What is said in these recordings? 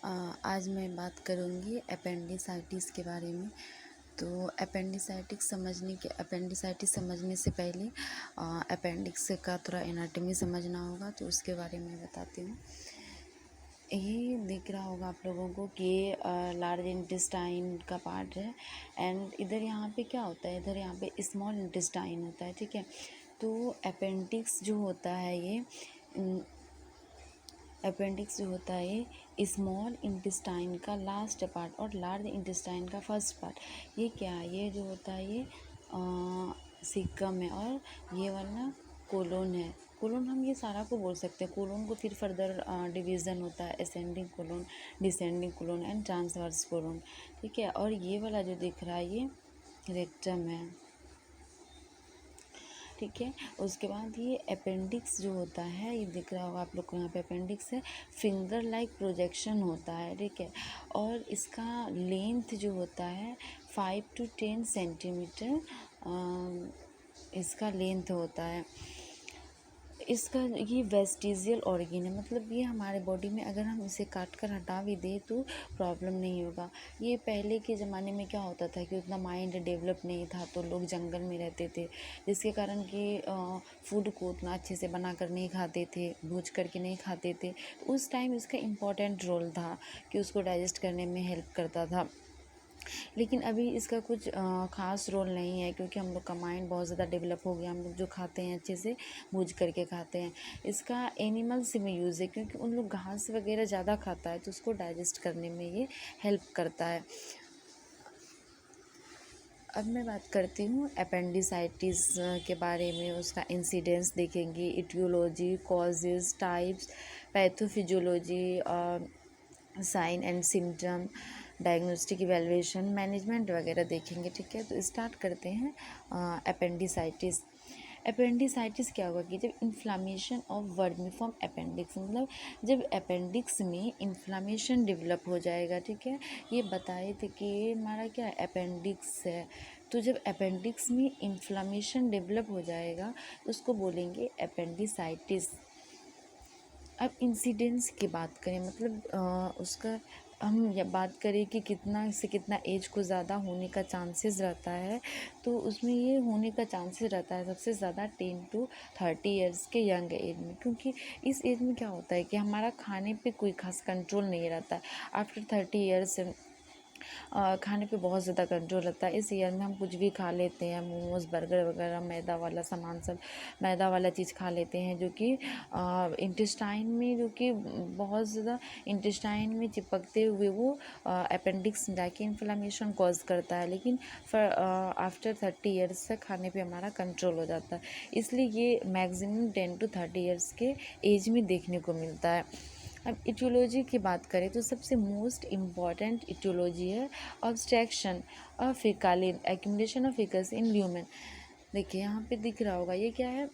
आज मैं बात करूँगी अपेंडिसाइटिस के बारे में। तो अपेंडिसाइटिस समझने से पहले अपेंडिक्स का थोड़ा एनाटॉमी समझना होगा, तो उसके बारे में बताती हूँ। ये दिख रहा होगा आप लोगों को कि लार्ज इंटेस्टाइन का पार्ट है, एंड इधर यहाँ पे क्या होता है, इधर यहाँ पे स्मॉल इंटेस्टाइन होता है, ठीक है। तो अपेंडिक्स जो होता है ये स्मॉल इंटेस्टाइन का लास्ट पार्ट और लार्ज इंटेस्टाइन का फर्स्ट पार्ट। ये क्या है, ये जो होता है ये सीकम है, और ये वाला कोलोन है। कोलोन हम ये सारा को बोल सकते हैं। कोलोन को फिर फर्दर डिवीज़न होता है ascending colon, descending colon and transverse colon, ठीक है। और ये वाला जो दिख रहा है ये रेक्टम है, ठीक है। उसके बाद ये अपेंडिक्स जो होता है, ये दिख रहा होगा आप लोग को, यहाँ पे अपेंडिक्स है, फिंगर लाइक प्रोजेक्शन होता है, ठीक है। और इसका लेंथ जो होता है 5 to 10 सेंटीमीटर इसका लेंथ होता है। इसका ये वेस्टिजियल ऑर्गेन है, मतलब ये हमारे बॉडी में अगर हम इसे काट कर हटा भी दें तो प्रॉब्लम नहीं होगा। ये पहले के ज़माने में क्या होता था कि उतना माइंड डेवलप नहीं था, तो लोग जंगल में रहते थे, जिसके कारण कि फूड को उतना अच्छे से बना कर नहीं खाते थे, भूज करके नहीं खाते थे। तो उस टाइम इसका इम्पोर्टेंट रोल था कि उसको डाइजेस्ट करने में हेल्प करता था। लेकिन अभी इसका कुछ ख़ास रोल नहीं है, क्योंकि हम लोग का माइंड बहुत ज़्यादा डेवलप हो गया। हम लोग जो खाते हैं अच्छे से भूज करके खाते हैं। इसका एनिमल्स में यूज़ है, क्योंकि उन लोग घास वगैरह ज़्यादा खाता है, तो उसको डाइजेस्ट करने में ये हेल्प करता है। अब मैं बात करती हूँ अपेंडिसाइटिस के बारे में। उसका इंसिडेंस देखेंगे, aetiology, causes, types, pathophysiology, sign and symptom, diagnostic evaluation, management वगैरह देखेंगे, ठीक है। तो स्टार्ट करते हैं अपेंडिसाइटिस। अपेंडिसाइटिस क्या होगा कि जब इन्फ्लामेशन ऑफ वर्मीफॉर्म अपेंडिक्स, मतलब जब अपेंडिक्स में इन्फ्लामेशन डेवलप हो जाएगा, ठीक है। ये बताए थे कि हमारा क्या अपेंडिक्स है, तो जब अपेंडिक्स में इन्फ्लामेशन डेवलप हो जाएगा तो उसको बोलेंगे अपेंडिसाइटिस। अब इंसिडेंस की बात करें, मतलब उसका हम या बात करें कि कितना से कितना एज को ज़्यादा होने का चांसेस रहता है, तो उसमें ये होने का चांसेस रहता है सबसे ज़्यादा 10 to 30 ईयर्स के यंग एज में। क्योंकि इस एज में क्या होता है कि हमारा खाने पे कोई खास कंट्रोल नहीं रहता है। आफ्टर 30 ईयर्स खाने पे बहुत ज़्यादा कंट्रोल रहता है। इस ईयर में हम कुछ भी खा लेते हैं, मोमोज़, बर्गर वगैरह, मैदा वाला सामान, सब मैदा वाला चीज़ खा लेते हैं, जो कि इंटेस्टाइन में, जो कि बहुत ज़्यादा इंटेस्टाइन में चिपकते हुए वो अपेंडिक्स में जाके इन्फ्लेमेशन कॉज करता है। लेकिन आफ्टर 30 ईयर्स तक खाने पे हमारा कंट्रोल हो जाता है, इसलिए ये मैक्सिमम 10 to 30 ईयर्स के एज में देखने को मिलता है। अब इटियोलॉजी की बात करें तो सबसे मोस्ट इम्पॉर्टेंट इटियोलॉजी है obstruction of fecalith, accumulation of faeces in lumen. देखिए यहाँ पे दिख रहा होगा, ये क्या है,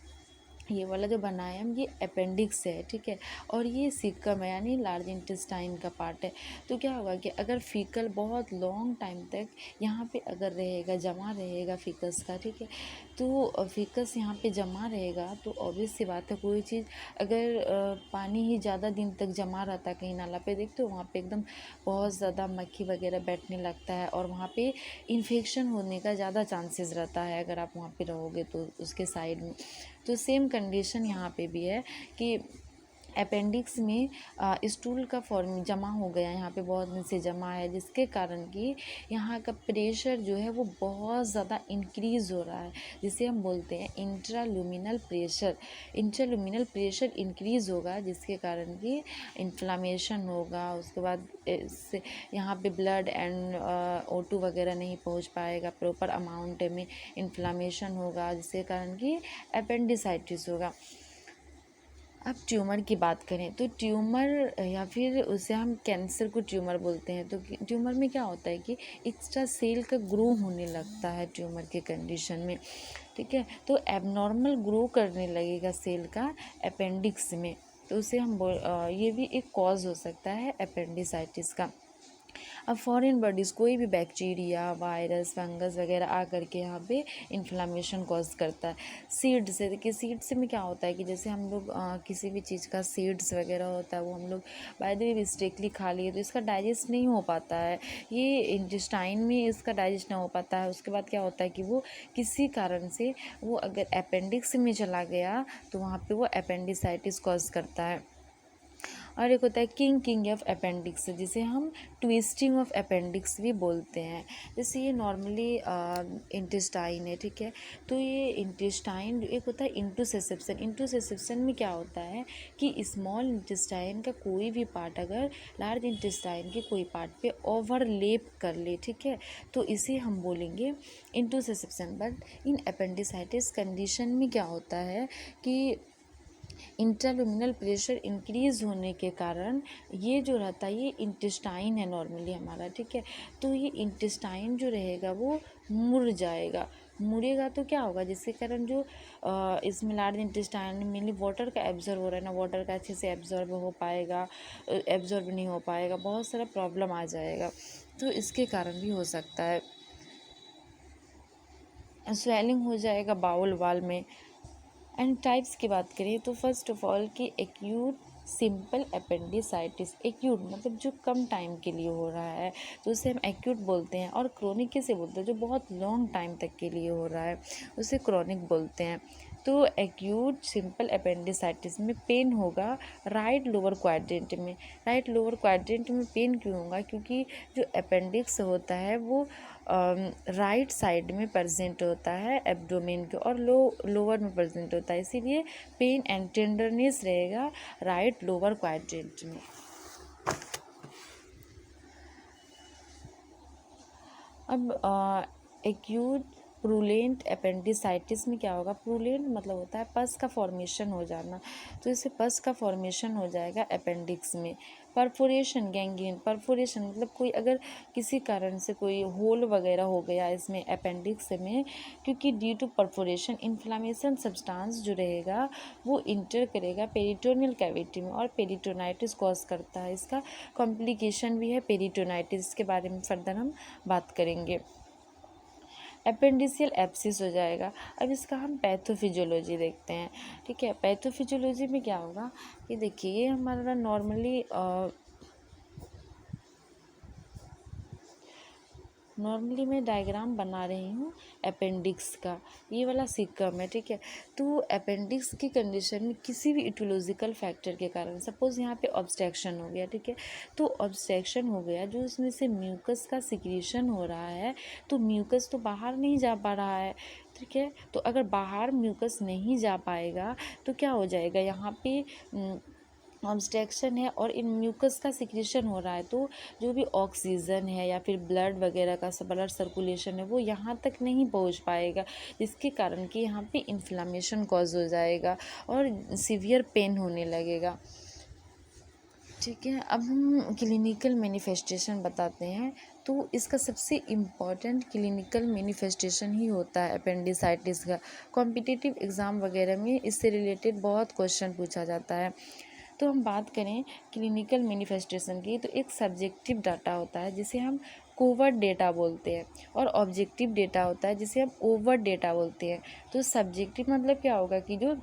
ये वाला जो बनाया है ये अपेंडिक्स है, ठीक है। और ये सीकम है, यानी लार्ज इंटेस्टाइन का पार्ट है। तो क्या होगा कि अगर फीकल बहुत लॉन्ग टाइम तक यहाँ पे अगर रहेगा, जमा रहेगा फीकस का, ठीक है, तो फीकस यहाँ पे जमा रहेगा, तो ऑब्वियस सी बात है, कोई चीज़ अगर पानी ही ज़्यादा दिन तक जमा रहता है कहीं नाला पे, देखते हो वहाँ पे एकदम बहुत ज़्यादा मक्खी वगैरह बैठने लगता है, और वहाँ पे इन्फेक्शन होने का ज़्यादा चांसेस रहता है अगर आप वहाँ पे रहोगे तो उसके साइड में। तो सेम कंडीशन यहाँ पे भी है कि अपेंडिक्स में स्टूल का फॉर्म जमा हो गया, यहाँ पे बहुत दिन से जमा है, जिसके कारण कि यहाँ का प्रेशर जो है वो बहुत ज़्यादा इंक्रीज़ हो रहा है, जिसे हम बोलते हैं intraluminal pressure. Intraluminal pressure increase होगा, जिसके कारण कि इन्फ्लामेशन होगा। उसके बाद इससे यहाँ पे ब्लड एंड O2 वगैरह नहीं पहुँच पाएगा प्रॉपर अमाउंट में, इन्फ्लामेशन होगा, जिसके कारण कि अपेंडिसाइटिस होगा। अब ट्यूमर की बात करें तो ट्यूमर, या फिर उसे हम कैंसर को ट्यूमर बोलते हैं। तो ट्यूमर में क्या होता है कि एक्स्ट्रा सेल का ग्रो होने लगता है ट्यूमर के कंडीशन में, ठीक है। तो एबनॉर्मल ग्रो करने लगेगा सेल का अपेंडिक्स में, तो उसे हम ये भी एक कॉज हो सकता है अपेंडिसाइटिस का। अब फॉरेन बॉडीज़ कोई भी बैक्टीरिया, वायरस, फंगस वगैरह आ करके यहाँ पे इन्फ्लामेशन कॉज करता है। सीड से, देखिए सीड से में क्या होता है कि जैसे हम लोग किसी भी चीज़ का सीड्स वगैरह होता है वो हम लोग बाय द वे मिस्टेकली खा लिए तो इसका डाइजेस्ट नहीं हो पाता है, ये इंटेस्टाइन में इसका डाइजेस्ट नहीं हो पाता है। उसके बाद क्या होता है कि वो किसी कारण से वो अगर अपेंडिक्स में चला गया तो वहाँ पे वो अपेंडिसाइटिस कॉज करता है। और एक होता है किंग ऑफ अपेंडिक्स, जिसे हम ट्विस्टिंग ऑफ अपेंडिक्स भी बोलते हैं। जैसे ये नॉर्मली इंटेस्टाइन है, ठीक है, तो ये इंटेस्टाइन एक होता है इंटूसेसेप्शन में क्या होता है कि स्मॉल इंटेस्टाइन का कोई भी पार्ट अगर लार्ज इंटेस्टाइन के कोई पार्ट पे ओवरलेप कर ले, ठीक है, तो इसे हम बोलेंगे इंटूसेसेप्शन। बट इन अपेंडिसाइटिस कंडीशन में क्या होता है कि इंट्रालुमिनल प्रेशर इंक्रीज होने के कारण ये जो रहता है ये इंटेस्टाइन है नॉर्मली हमारा, ठीक है, तो ये इंटेस्टाइन जो रहेगा वो मुड़ जाएगा। मुड़ेगा तो क्या होगा, जिसके कारण जो इसमें लार्ज इंटेस्टाइन में मेनली वाटर का एब्जॉर्ब हो रहा है ना, वाटर का अच्छे से एब्जॉर्ब हो पाएगा, एब्जॉर्ब नहीं हो पाएगा, बहुत सारा प्रॉब्लम आ जाएगा, तो इसके कारण भी हो सकता है। स्वेलिंग हो जाएगा बाउल वाल में। एंड टाइप्स की बात करें तो फर्स्ट ऑफ ऑल कि एक्यूट सिंपल अपेंडिसाइटिस, एक्यूट मतलब जो कम टाइम के लिए हो रहा है तो उसे हम एक्यूट बोलते हैं, और क्रोनिक किसे बोलते हैं, जो बहुत लॉन्ग टाइम तक के लिए हो रहा है उसे क्रोनिक बोलते हैं। तो एक्यूट सिंपल अपेंडिसाइटिस में पेन होगा राइट लोअर क्वाड्रेंट में। राइट लोअर क्वाड्रेंट में पेन क्यों होगा, क्योंकि जो अपेंडिक्स होता है वो राइट साइड में प्रेजेंट होता है एब्डोमेन के, और लोअर में प्रेजेंट होता है, इसीलिए पेन एंड टेंडरनेस रहेगा राइट लोअर क्वाड्रेंट में। अब एक्यूट प्रूलेंट अपेंडिसाइटिस में क्या होगा, प्रूलेंट मतलब होता है पस का फॉर्मेशन हो जाना, तो इससे पस का फॉर्मेशन हो जाएगा अपेंडिक्स में। परफोरेशन, गैंग्रीन, परफोरेशन मतलब कोई अगर किसी कारण से कोई होल वगैरह हो गया इसमें अपेंडिक्स में, क्योंकि due to perforation inflammation substance जो रहेगा वो इंटर करेगा पेरिटोनियल कैविटी में और पेरिटोनाइटिस कॉज करता है। इसका कॉम्प्लिकेशन भी है पेरिटोनाइटिस, के बारे में फर्दर हम बात करेंगे। अपेंडिशियल एब्सिस हो जाएगा। अब इसका हम पैथोफिजियोलॉजी देखते हैं, ठीक है। पैथोफिजियोलॉजी में क्या होगा कि देखिए ये हमारा नॉर्मली मैं डायग्राम बना रही हूँ अपेंडिक्स का, ये वाला सिक्कम है, ठीक है। तो अपेंडिक्स की कंडीशन में किसी भी इटियोलॉजिकल फैक्टर के कारण, सपोज यहाँ पे ऑब्स्ट्रक्शन हो गया, ठीक है, तो ऑब्स्ट्रक्शन हो गया जो इसमें से म्यूकस का सिक्रीशन हो रहा है, तो म्यूकस तो बाहर नहीं जा पा रहा है, ठीक है, तो अगर बाहर म्यूकस नहीं जा पाएगा तो क्या हो जाएगा, यहाँ पे ऑब्स्ट्रक्शन है और इन म्यूकस का सिक्रीशन हो रहा है, तो जो भी ऑक्सीजन है या फिर ब्लड वगैरह का ब्लड सर्कुलेशन है वो यहाँ तक नहीं पहुँच पाएगा, जिसके कारण कि यहाँ पे इन्फ्लामेशन कॉज हो जाएगा और सीवियर पेन होने लगेगा, ठीक है। अब हम क्लिनिकल मैनिफेस्टेशन बताते हैं, तो इसका सबसे इम्पॉर्टेंट क्लिनिकल मैनिफेस्टेशन ही होता है अपेंडिसाइटिस का। कॉम्पिटिटिव एग्ज़ाम वगैरह में इससे रिलेटेड बहुत क्वेश्चन पूछा जाता है। तो हम बात करें क्लिनिकल मैनिफेस्टेशन की, तो एक सब्जेक्टिव डाटा होता है जिसे हम कोवर्ट डेटा बोलते हैं, और ऑब्जेक्टिव डेटा होता है जिसे हम ओवर्ट डेटा बोलते हैं। तो सब्जेक्टिव मतलब क्या होगा कि जो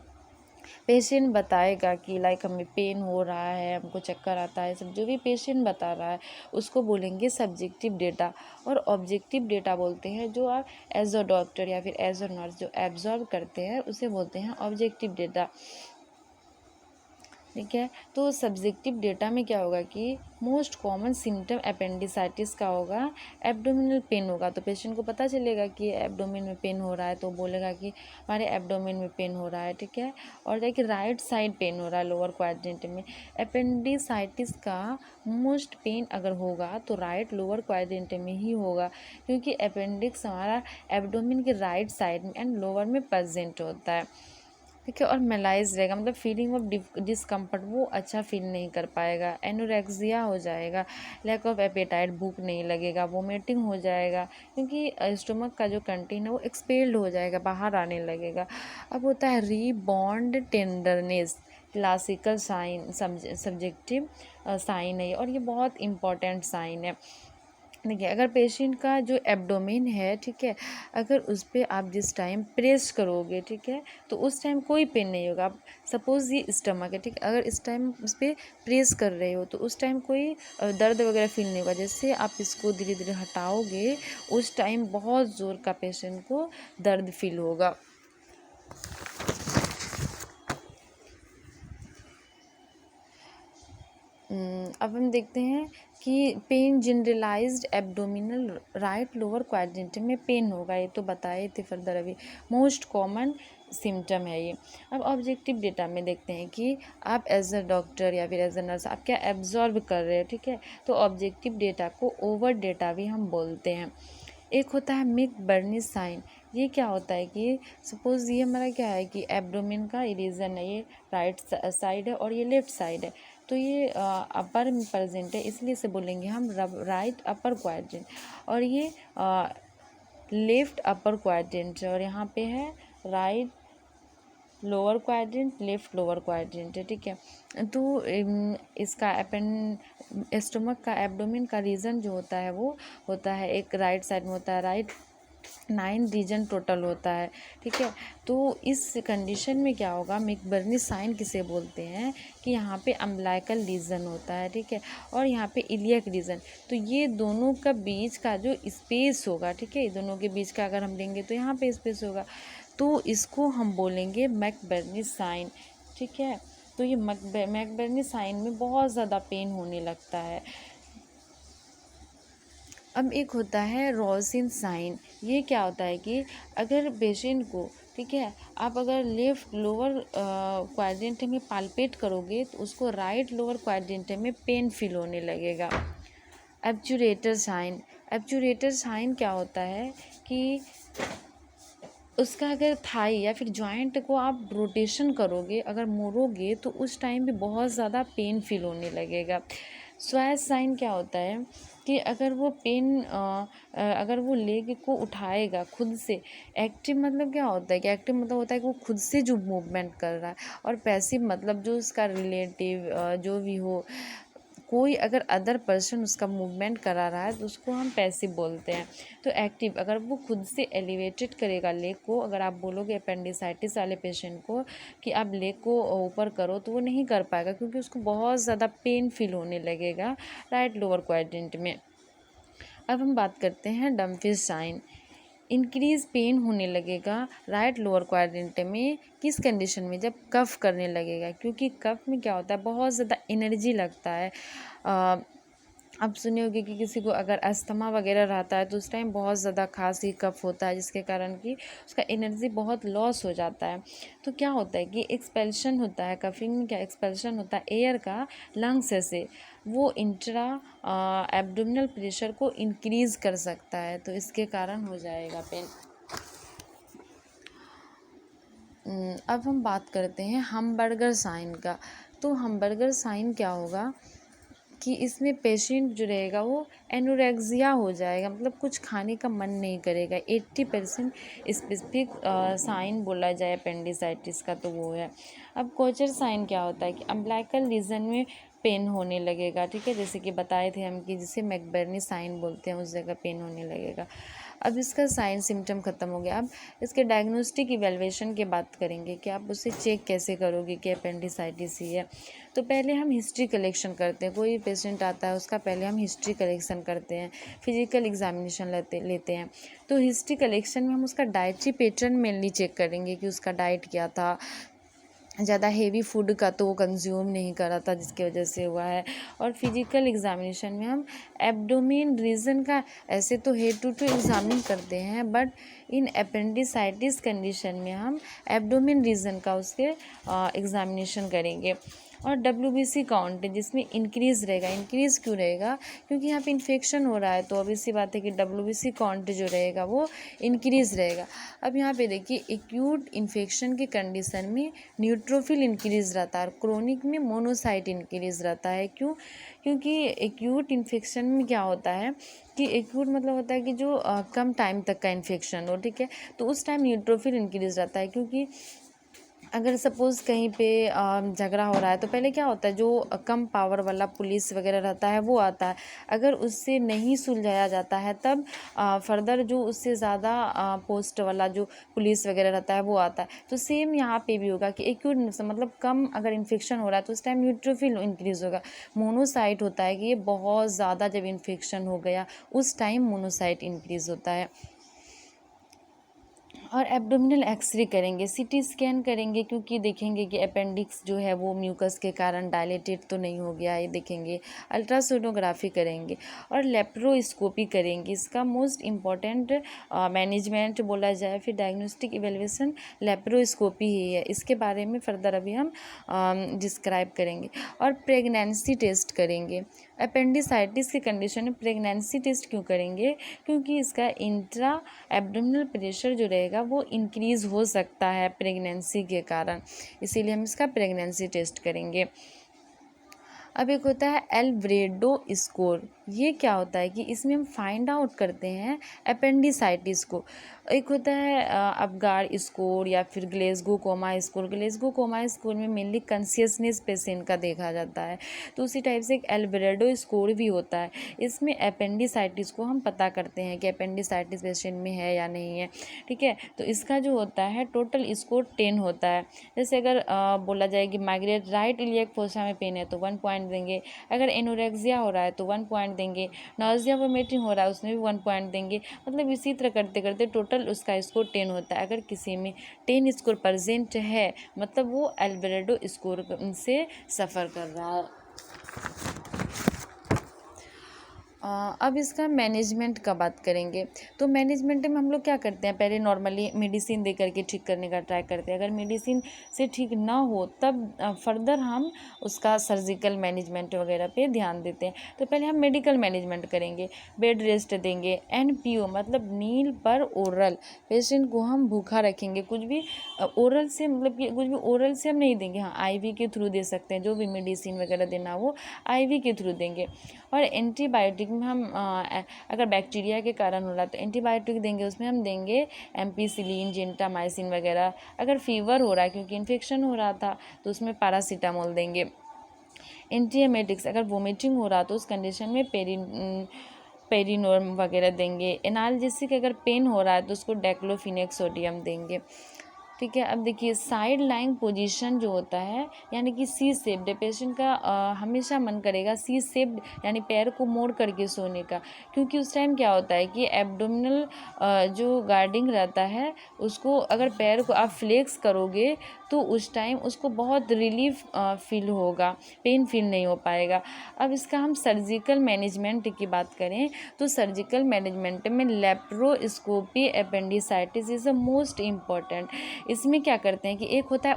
पेशेंट बताएगा कि लाइक हमें पेन हो रहा है, हमको चक्कर आता है, सब जो भी पेशेंट बता रहा है उसको बोलेंगे सब्जेक्टिव डेटा। और ऑब्जेक्टिव डेटा बोलते हैं जो आप एज अ डॉक्टर या फिर एज अ नर्स जो एब्जॉर्व करते हैं उसे बोलते हैं ऑब्जेक्टिव डेटा, ठीक है। तो सब्जेक्टिव डेटा में क्या होगा कि मोस्ट कॉमन सिम्टम अपेंडिसाइटिस का होगा एब्डोमिनल पेन होगा, तो पेशेंट को पता चलेगा कि एब्डोमिन में पेन हो रहा है तो बोलेगा कि हमारे एब्डोमिन में पेन हो रहा है, ठीक है। और देखिए राइट साइड पेन हो रहा है लोअर क्वाड्रेंट में। अपेंडिसाइटिस का मोस्ट पेन अगर होगा तो राइट लोअर क्वाड्रेंट में ही होगा, क्योंकि अपेंडिक्स हमारा एब्डोमिन के राइट साइड में एंड लोअर में प्रेजेंट होता है, ठीक है। और मेलाइज रहेगा मतलब फीलिंग ऑफ डिस्कम्फर्ट, वो अच्छा फील नहीं कर पाएगा, एनोरेक्सिया हो जाएगा, लैक ऑफ एपेटाइट, भूख नहीं लगेगा, वोमिटिंग हो जाएगा, क्योंकि स्टोमक का जो कंटेंट है वो एक्सपेल्ड हो जाएगा, बाहर आने लगेगा। अब होता है rebound tenderness, classical sign subjective sign है और ये बहुत इंपॉर्टेंट साइन है। देखिए, अगर पेशेंट का जो एब्डोमेन है, ठीक है, अगर उस पे आप जिस टाइम प्रेस करोगे, ठीक है, तो उस टाइम कोई पेन नहीं होगा। आप सपोज़ ये स्टमक है, ठीक है, अगर इस टाइम उस पे प्रेस कर रहे हो तो उस टाइम कोई दर्द वगैरह फील नहीं होगा। जैसे आप इसको धीरे धीरे हटाओगे, उस टाइम बहुत ज़ोर का पेशेंट को दर्द फील होगा। अब हम देखते हैं कि pain generalised abdominal right lower quadrant में पेन होगा, ये तो बताए थे फर्दर अभी। मोस्ट कॉमन सिम्टम है ये। अब ऑब्जेक्टिव डेटा में देखते हैं कि आप एज अ डॉक्टर या फिर एज अ नर्स आप क्या एब्जॉर्ब कर रहे हो, ठीक है। तो ऑब्जेक्टिव डेटा को ओवर डेटा भी हम बोलते हैं। एक होता है मिक बर्नी साइन। ये क्या होता है कि सपोज़ ये हमारा क्या है कि एब्डोमेन का रीजन है, ये राइट साइड है और ये लेफ्ट साइड है, तो ये अपर में प्रेजेंट है, इसलिए से बोलेंगे हम राइट अपर क्वाड्रेंट, और ये लेफ्ट अपर क्वाड्रेंट है, और यहाँ पे है right lower quadrant, left lower quadrant है, ठीक है। तो इसका स्टमक का एब्डोमेन का रीजन जो होता है वो होता है एक राइट साइड में होता है, राइट 9 रीजन टोटल होता है, ठीक है। तो इस कंडीशन में क्या होगा, मैकबर्नी साइन किसे बोलते हैं कि यहाँ पे अम्बिलिकल रीजन होता है, ठीक है, और यहाँ पे इलियक रीजन। तो ये दोनों का बीच का जो स्पेस होगा, ठीक है, दोनों के बीच का अगर हम लेंगे तो यहाँ पे स्पेस होगा, तो इसको हम बोलेंगे मैकबर्नी साइन, ठीक है। तो ये मैकबर्नी साइन में बहुत ज़्यादा पेन होने लगता है। अब एक होता है रोसिन साइन। ये क्या होता है कि अगर पेशेंट को, ठीक है, आप अगर लेफ्ट लोअर क्वाड्रेंट में पाल्पेट करोगे तो उसको राइट लोअर क्वाड्रेंट में पेन फील होने लगेगा। एब्चुरेटर साइन। एब्चुरेटर साइन क्या होता है कि उसका अगर थाई या फिर जॉइंट को आप रोटेशन करोगे, अगर मोड़ोगे, तो उस टाइम भी बहुत ज़्यादा पेन फील होने लगेगा। स्वैस साइन क्या होता है कि अगर वो अगर वो लेग को उठाएगा खुद से, एक्टिव मतलब क्या होता है कि एक्टिव मतलब होता है कि वो खुद से जो मूवमेंट कर रहा है, और पैसिव मतलब जो उसका रिलेटिव जो भी हो, कोई अगर अदर पर्सन उसका मूवमेंट करा रहा है तो उसको हम पैसिव बोलते हैं। तो एक्टिव अगर वो खुद से एलिवेटेड करेगा लेग को, अगर आप बोलोगे अपेंडिसाइटिस वाले पेशेंट को कि आप लेग को ऊपर करो, तो वो नहीं कर पाएगा क्योंकि उसको बहुत ज़्यादा पेन फील होने लगेगा राइट लोअर क्वाड्रेंट में। अब हम बात करते हैं डम्फिश साइन। इंक्रीज पेन होने लगेगा राइट लोअर क्वाड्रेंट में किस कंडीशन में, जब कफ करने लगेगा, क्योंकि कफ में क्या होता है बहुत ज़्यादा एनर्जी लगता है। आप सुने होंगे कि किसी को अगर अस्थमा वगैरह रहता है तो उस टाइम बहुत ज़्यादा खांसी कफ होता है, जिसके कारण कि उसका एनर्जी बहुत लॉस हो जाता है। तो क्या होता है कि एक्सपेल्शन होता है, कफिंग में क्या एक्सपेल्शन होता है एयर का लंग्स से, वो इंट्रा एब्डोमिनल प्रेशर को इंक्रीज़ कर सकता है, तो इसके कारण हो जाएगा पेन। अब हम बात करते हैं हमबर्गर साइन का। तो हमबर्गर साइन क्या होगा कि इसमें पेशेंट जो रहेगा वो एनोरेक्सिया हो जाएगा, मतलब कुछ खाने का मन नहीं करेगा। 80% स्पेसिफिक साइन बोला जाए अपेंडिसाइटिस का तो वो है। अब कोचर साइन क्या होता है कि अम्बिलिकल रीजन में पेन होने लगेगा, ठीक है, जैसे कि बताए थे हम कि जिसे मैकबर्नी साइन बोलते हैं उस जगह पेन होने लगेगा। अब इसका साइन सिम्टम ख़त्म हो गया। अब इसके डायग्नोस्टिक इवेल्युएशन की बात करेंगे कि आप उसे चेक कैसे करोगे कि अपेंडिसाइटिस ही है। तो पहले हम हिस्ट्री कलेक्शन करते हैं, कोई पेशेंट आता है उसका पहले हम हिस्ट्री कलेक्शन करते हैं, फिजिकल एग्जामिनेशन लेते हैं। तो हिस्ट्री कलेक्शन में हम उसका डाइटरी पैटर्न मेनली चेक करेंगे कि उसका डाइट क्या था, ज़्यादा हेवी फूड का तो वो कंज्यूम नहीं कर रहा था जिसकी वजह से हुआ है। और फिजिकल एग्जामिनेशन में हम एब्डोमेन रीजन का ऐसे तो हेड टू एग्जामिन करते हैं, बट इन अपेंडिसाइटिस कंडीशन में हम एब्डोमेन रीजन का उसके एग्जामिनेशन करेंगे। और WBC काउंट है जिसमें इंक्रीज़ रहेगा। इंक्रीज़ क्यों रहेगा, क्योंकि यहाँ पे इन्फेक्शन हो रहा है, तो obvious सी बात है कि WBC काउंट जो रहेगा वो इंक्रीज़ रहेगा। अब यहाँ पे देखिए एक्यूट इन्फेक्शन की कंडीशन में न्यूट्रोफिल इंक्रीज़ रहता है और क्रोनिक में मोनोसाइट इंक्रीज़ रहता है। क्यों, क्योंकि एक्यूट इन्फेक्शन में क्या होता है कि एक्यूट मतलब होता है कि जो कम टाइम तक का इन्फेक्शन हो, ठीक है, तो उस टाइम न्यूट्रोफिल इंक्रीज़ रहता है, क्योंकि अगर सपोज़ कहीं पे झगड़ा हो रहा है तो पहले क्या होता है, जो कम पावर वाला पुलिस वगैरह रहता है वो आता है। अगर उससे नहीं सुलझाया जाता है तब फर्दर जो उससे ज़्यादा पोस्ट वाला जो पुलिस वगैरह रहता है वो आता है। तो सेम यहाँ पे भी होगा कि एक्यूट मतलब कम अगर इन्फेक्शन हो रहा है तो उस टाइम न्यूट्रोफिल इंक्रीज़ होगा। मोनोसाइट होता है कि ये बहुत ज़्यादा जब इन्फेक्शन हो गया उस टाइम मोनोसाइट इंक्रीज़ होता है। और एब्डोमिनल एक्सरे करेंगे, सीटी स्कैन करेंगे, क्योंकि देखेंगे कि अपेंडिक्स जो है वो म्यूकस के कारण डायलेटेड तो नहीं हो गया, ये देखेंगे। अल्ट्रासोनोग्राफी करेंगे और लेप्रोस्कोपी करेंगे। इसका मोस्ट इम्पॉर्टेंट मैनेजमेंट बोला जाए फिर डायग्नोस्टिक इवेल्युएशन लेप्रोस्कोपी ही है। इसके बारे में फर्दर अभी हम डिस्क्राइब करेंगे। और प्रेगनेंसी टेस्ट करेंगे। अपेंडिसाइटिस की कंडीशन में प्रेगनेंसी टेस्ट क्यों करेंगे? क्योंकि इसका इंट्रा एब्डोमिनल प्रेशर जो रहेगा वो इंक्रीज़ हो सकता है प्रेगनेंसी के कारण, इसीलिए हम इसका प्रेगनेंसी टेस्ट करेंगे। अब एक होता है एल्ब्रेडो स्कोर। ये क्या होता है कि इसमें हम फाइंड आउट करते हैं अपेंडिसाइटिस को। एक होता है अपगार्ड स्कोर या फिर ग्लेसगो कोमा स्कोर। ग्लेसगो कोमा स्कोर में मेनली कॉन्शियसनेस पेशेंट का देखा जाता है। तो उसी टाइप से एक एल्ब्रेडो स्कोर भी होता है। इसमें अपेंडिसाइटिस को हम पता करते हैं कि अपेंडिसाइटिस पेशेंट में है या नहीं है, ठीक है। तो इसका जो होता है टोटल स्कोर 10 होता है। जैसे अगर बोला जाए कि माइग्रेट राइट इलियक फोसा में पेन है तो 1 पॉइंट देंगे। अगर एनोरेक्सिया हो रहा है तो 1 पॉइंट देंगे। नॉजिया वोमिटिंग हो रहा है उसमें भी 1 पॉइंट देंगे। मतलब इसी तरह करते करते टोटल उसका स्कोर 10 होता है। अगर किसी में 10 स्कोर प्रेजेंट है मतलब वो एल्ब्रेडो स्कोर से सफ़र कर रहा है। अब इसका मैनेजमेंट का बात करेंगे। तो मैनेजमेंट में हम लोग क्या करते हैं, पहले नॉर्मली मेडिसिन दे करके ठीक करने का ट्राई करते हैं। अगर मेडिसिन से ठीक ना हो तब फर्दर हम उसका सर्जिकल मैनेजमेंट वगैरह पे ध्यान देते हैं। तो पहले हम मेडिकल मैनेजमेंट करेंगे, बेड रेस्ट देंगे। NPO मतलब नील पर ओरल, पेशेंट को हम भूखा रखेंगे। कुछ भी ओरल से मतलब कि कुछ भी ओरल से हम नहीं देंगे, हाँ IV के थ्रू दे सकते हैं। जो भी मेडिसिन वगैरह देना वो IV के थ्रू देंगे। और एंटीबायोटिक में हम अगर बैक्टीरिया के कारण हो रहा है तो एंटीबायोटिक देंगे, उसमें हम देंगे एम्पीसिलिन, जेंटामाइसिन वगैरह। अगर फीवर हो रहा है क्योंकि इन्फेक्शन हो रहा था तो उसमें पैरासीटामोल देंगे। एंटीएमेटिक्स, अगर वोमिटिंग हो रहा तो उस कंडीशन में पेरिनोर्म वगैरह देंगे। एनाल्जेसिक, अगर पेन हो रहा है तो उसको डेक्लोफिनेक सोडियम देंगे, ठीक है। अब देखिए साइड लाइंग पोजीशन जो होता है यानी कि सी शेप्ड, पेशेंट का हमेशा मन करेगा सी शेप्ड यानी पैर को मोड़ करके सोने का, क्योंकि उस टाइम क्या होता है कि एब्डोमिनल जो गार्डिंग रहता है उसको अगर पैर को आप फ्लेक्स करोगे तो उस टाइम उसको बहुत रिलीफ फील होगा, पेन फील नहीं हो पाएगा। अब इसका हम सर्जिकल मैनेजमेंट की बात करें तो सर्जिकल मैनेजमेंट में laparoscopy appendicitis is the most important. इसमें क्या करते हैं कि एक होता है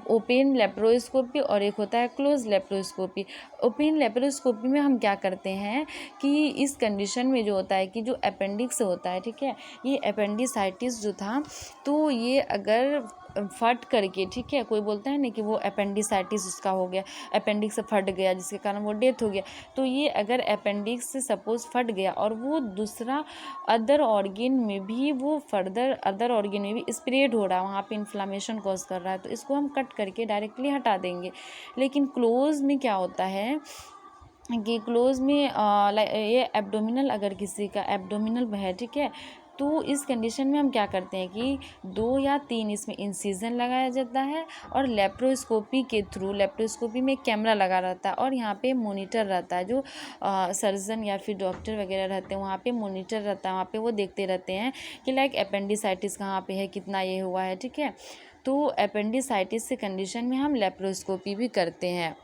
ओपन लेप्रोस्कोपी और एक होता है क्लोज लेप्रोस्कोपी। ओपन लेप्रोस्कोपी में हम क्या करते हैं कि इस कंडीशन में जो होता है कि जो अपेंडिक्स होता है, ठीक है, ये अपेंडिसाइटिस जो था तो ये अगर फट करके, ठीक है, कोई बोलता है ना कि वो अपेंडिसाइटिस उसका हो गया, अपेंडिक्स फट गया जिसके कारण वो डेथ हो गया। तो ये अगर अपेंडिक्स से सपोज फट गया और वो दूसरा अदर ऑर्गेन में भी वो फर्दर अदर ऑर्गेन में भी स्प्रेड हो रहा है, वहाँ पे इन्फ्लामेशन कॉज कर रहा है, तो इसको हम कट करके डायरेक्टली हटा देंगे। लेकिन क्लोज में क्या होता है कि क्लोज में ये एब्डोमिनल, अगर किसी का एब्डोमिनल है, ठीक है, तो इस कंडीशन में हम क्या करते हैं कि 2 या 3 इसमें इंसिजन लगाया जाता है और लेप्रोस्कोपी के थ्रू, लेप्रोस्कोपी में कैमरा लगा रहता है और यहाँ पे मॉनिटर रहता है, जो सर्जन या फिर डॉक्टर वगैरह रहते हैं वहाँ पे मॉनिटर रहता है, वहाँ पे वो देखते रहते हैं कि लाइक अपेंडिसाइटिस कहाँ पे है, कितना ये हुआ है, ठीक है। तो अपेंडिसाइटिस के कंडीशन में हम लेप्रोस्कोपी भी करते हैं।